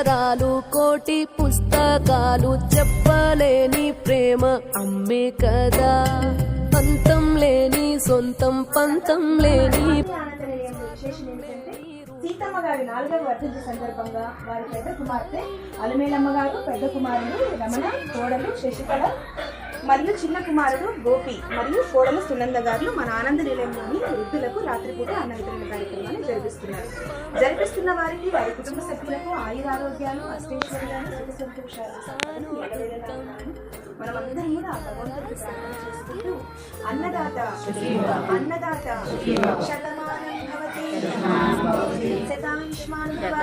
అక్షరాలు కోటి పుస్తకాలు చెప్పలేని ప్రేమ అమ్మే కదా. అంతం లేని సొంతం పంతం లేని. సీతమ్మ గారి 4వ వర్ధంతి సందర్భంగా వారి పెద్ద కుమార్తె అలమేలమ్మ గారు, పెద్ద కుమారుడు రమణ, కోడలు శశికళ మరియు చిన్న కుమారుడు గోపి మరియు కోడలు సునంద గారు మన ఆనంద నిలయంలోని వృద్ధులకు రాత్రిపూట అన్న వితరణ కార్యక్రమాన్ని జరిపిస్తున్న వారికి వారి కుటుంబ సభ్యులకు ఆయురారోగ్యాలు, అష్టైశ్వర్యాలు, సుఖ సంతోషాలు మనమందరం కూడా ఆ భగవంతుడికి ప్రార్థన చేసుకుంటూ అన్నదాత శతమానం భవతి శతాయుష్మాన్ భవ.